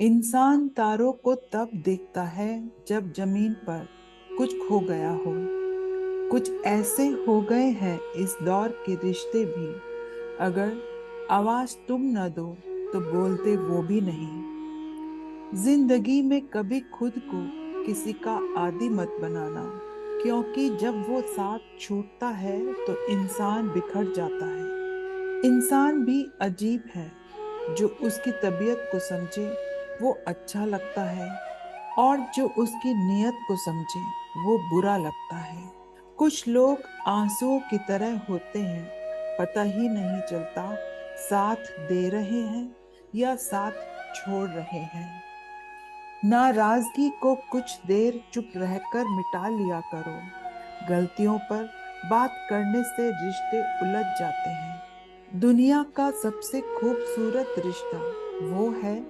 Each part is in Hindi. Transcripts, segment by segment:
इंसान तारों को तब देखता है जब जमीन पर कुछ खो गया हो। कुछ ऐसे हो गए हैं इस दौर के रिश्ते भी, अगर आवाज तुम न दो तो बोलते वो भी नहीं। जिंदगी में कभी खुद को किसी का आदी मत बनाना, क्योंकि जब वो साथ छूटता है तो इंसान बिखर जाता है। इंसान भी अजीब है, जो उसकी तबीयत को समझे वो अच्छा लगता है, और जो उसकी नीयत को समझे वो बुरा लगता है। कुछ लोग आंसुओं की तरह होते हैं, पता ही नहीं चलता साथ दे रहे हैं या साथ छोड़ रहे हैं। नाराजगी को कुछ देर चुप रहकर मिटा लिया करो। गलतियों पर बात करने से रिश्ते उलझ जाते हैं। दुनिया का सबसे खूबसूरत रिश्ता वो है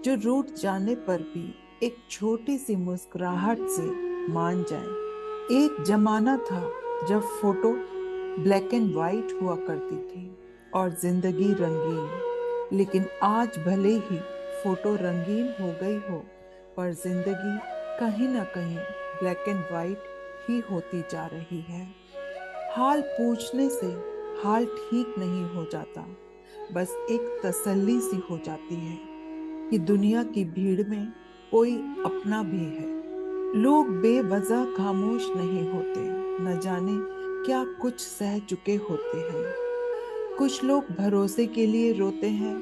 जो रूठ जाने पर भी एक छोटी सी मुस्कुराहट से मान जाए। एक जमाना था जब फोटो ब्लैक एंड वाइट हुआ करती थी और जिंदगी रंगीन। लेकिन आज भले ही फोटो रंगीन हो गई हो, पर जिंदगी कहीं ना कहीं ब्लैक एंड वाइट ही होती जा रही है। हाल पूछने से हाल ठीक नहीं हो जाता, बस एक तसल्ली सी हो जाती है कि दुनिया की भीड़ में कोई अपना भी है। लोग बेवजह खामोश नहीं होते, न जाने क्या कुछ सह चुके होते हैं। कुछ लोग भरोसे के लिए रोते हैं,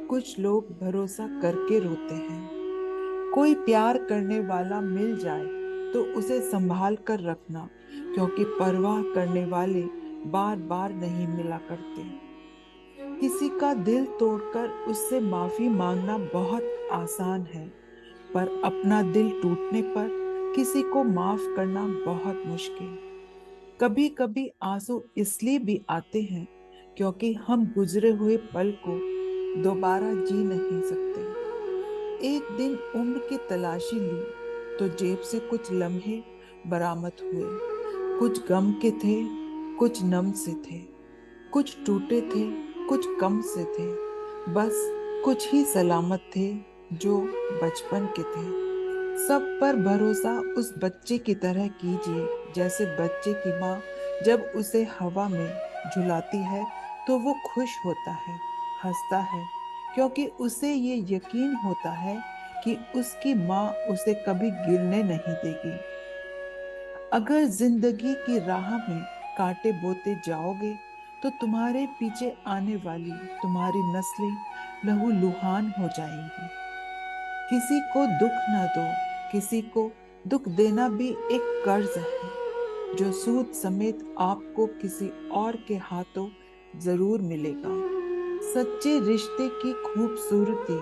कुछ लोग भरोसा करके रोते हैं। कोई प्यार करने वाला मिल जाए तो उसे संभाल कर रखना, क्योंकि परवाह करने वाले बार बार नहीं मिला करते। किसी का दिल तोड़कर उससे माफी मांगना बहुत आसान है, पर अपना दिल टूटने पर किसी को माफ करना बहुत मुश्किल। कभी कभी आंसू इसलिए भी आते हैं क्योंकि हम गुजरे हुए पल को दोबारा जी नहीं सकते। एक दिन उम्र की तलाशी ली तो जेब से कुछ लम्हे बरामद हुए। कुछ गम के थे, कुछ नम से थे, कुछ टूटे थे, कुछ कम से थे। बस कुछ ही सलामत थे जो बचपन के थे। सब पर भरोसा उस बच्चे की तरह कीजिए जैसे बच्चे की माँ जब उसे हवा में झुलाती है तो वो खुश होता है, हंसता है, क्योंकि उसे ये यकीन होता है कि उसकी माँ उसे कभी गिरने नहीं देगी। अगर जिंदगी की राह में कांटे बोते जाओगे तो तुम्हारे पीछे आने वाली तुम्हारी नस्लें लहूलुहान हो जाएंगी। किसी को दुख न दो, किसी को दुख देना भी एक कर्ज है, जो सूद समेत आपको किसी और के हाथों जरूर मिलेगा। सच्चे रिश्ते की खूबसूरती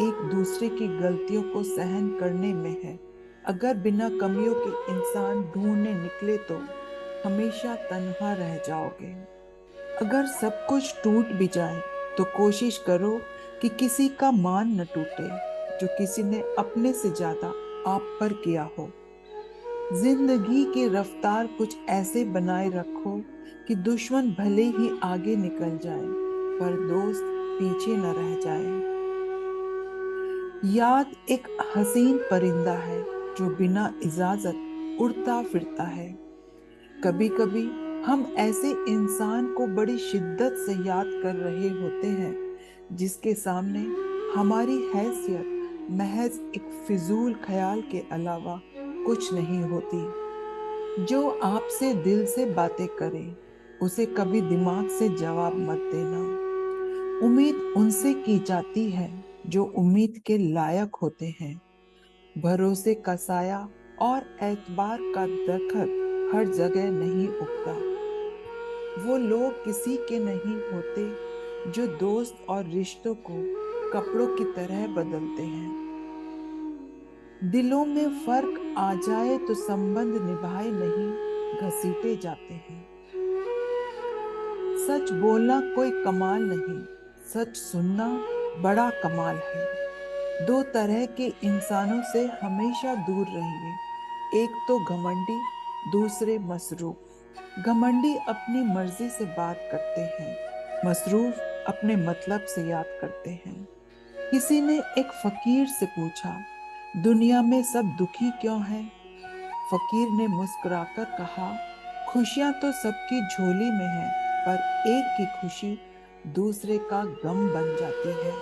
एक दूसरे की गलतियों को सहन करने में है। अगर बिना कमियों के इंसान ढूंढने निकले तो हमेशा तन्हा रह जाओगे। अगर सब कुछ टूट भी जाए तो कोशिश करो कि किसी का मान न टूटे, जो किसी ने अपने से ज्यादा आप पर किया हो। जिंदगी की रफ्तार कुछ ऐसे बनाए रखो कि दुश्मन भले ही आगे निकल जाए, पर दोस्त पीछे न रह जाए। याद एक हसीन परिंदा है जो बिना इजाजत उड़ता फिरता है। कभी कभी हम ऐसे इंसान को बड़ी शिद्दत से याद कर रहे होते हैं जिसके सामने हमारी हैसियत महज एक फिजूल ख्याल के अलावा कुछ नहीं होती। जो आपसे दिल से बातें करे उसे कभी दिमाग से जवाब मत देना। उम्मीद उनसे की जाती है जो उम्मीद के लायक होते हैं। भरोसे का साया और एतबार का दरखत हर जगह नहीं उगता। वो लोग किसी के नहीं होते जो दोस्त और रिश्तों को कपड़ों की तरह बदलते हैं। दिलों में फर्क आ जाए तो संबंध निभाए नहीं, घसीटे जाते हैं। सच बोलना कोई कमाल नहीं, सच सुनना बड़ा कमाल है। दो तरह के इंसानों से हमेशा दूर रहिए, एक तो घमंडी, दूसरे मसरूफ। घमंडी अपनी मर्जी से बात करते हैं, मसरूफ अपने मतलब से याद करते हैं। किसी ने एक फकीर से पूछा, दुनिया में सब दुखी क्यों हैं? फकीर ने मुस्कुराकर कहा, खुशियां तो सबकी झोली में है, पर एक की खुशी दूसरे का गम बन जाती है।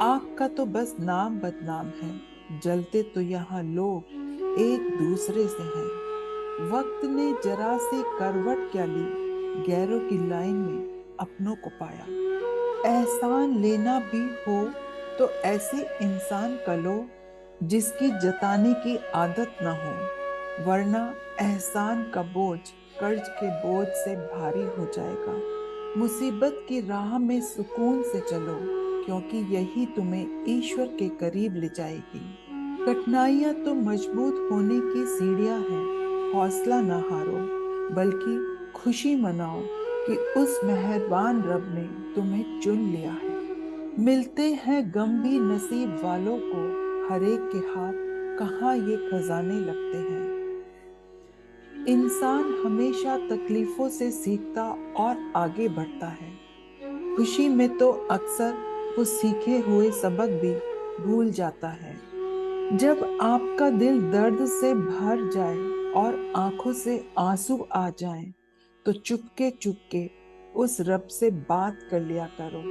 आग का तो बस नाम बदनाम है, जलते तो यहाँ लोग एक दूसरे से हैं। वक्त ने जरा सी करवट क्या ली, गैरों की लाइन में अपनों को पाया। एहसान लेना भी हो तो ऐसे इंसान का लो जिसकी जताने की आदत ना हो, वरना एहसान का बोझ कर्ज के बोझ से भारी हो जाएगा। मुसीबत की राह में सुकून से चलो, क्योंकि यही तुम्हें ईश्वर के करीब ले जाएगी। कठिनाइयां तो मजबूत होने की सीढ़ियां हैं, हौसला ना हारो, बल्कि खुशी मनाओ कि उस मेहरबान रब ने तुम्हें चुन लिया है। मिलते हैं गम भी नसीब वालों को, हर एक के हाथ कहाँ ये खजाने लगते हैं। इंसान हमेशा तकलीफों से सीखता और आगे बढ़ता है। खुशी में तो अक्सर वो सीखे हुए सबक भी भूल जाता है। जब आपका दिल दर्द से भर जाए और आंखों से आंसू आ जाएं, तो चुपके चुपके उस रब से बात कर लिया करो।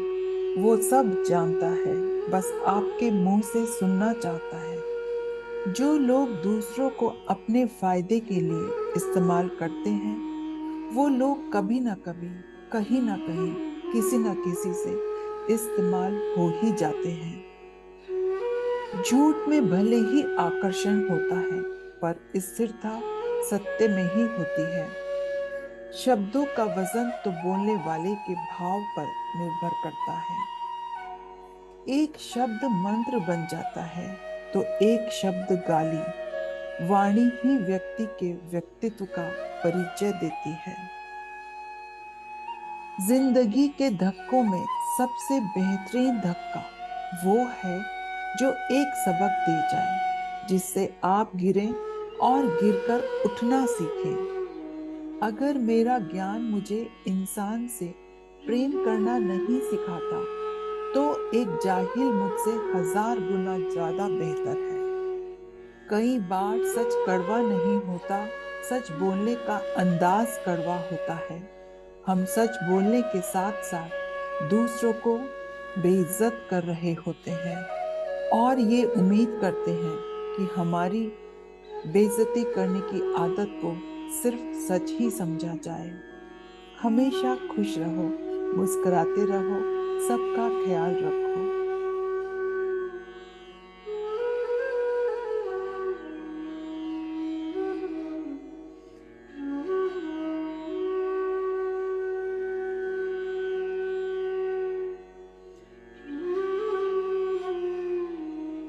वो सब जानता है, बस आपके मुंह से सुनना चाहता है। जो लोग दूसरों को अपने फायदे के लिए इस्तेमाल करते हैं, वो लोग कभी ना कभी, कहीं ना कहीं, किसी ना किसी से इस्तेमाल हो ही जाते हैं। झूठ में भले ही आकर्षण होता है, पर स्थिरता सत्य में ही होती है। शब्दों का वजन तो बोलने वाले के भाव पर निर्भर करता है। एक शब्द मंत्र बन जाता है, तो एक शब्द गाली। वाणी ही व्यक्ति के व्यक्तित्व का परिचय देती है। जिंदगी के धक्कों में सबसे बेहतरीन धक्का वो है जो एक सबक दे जाए, जिससे आप गिरें और गिरकर उठना सीखें। अगर मेरा ज्ञान मुझे इंसान से प्रेम करना नहीं सिखाता, तो एक जाहिल मुझसे 1000 गुना ज्यादा बेहतर है। कई बार सच कड़वा नहीं होता, सच बोलने का अंदाज कड़वा होता है। हम सच बोलने के साथ साथ दूसरों को बेइज्जत कर रहे होते हैं, और ये उम्मीद करते हैं कि हमारी बेइज्जती करने की आदत को सिर्फ सच ही समझा जाए। हमेशा खुश रहो, मुस्कुराते रहो, सबका ख्याल रखो।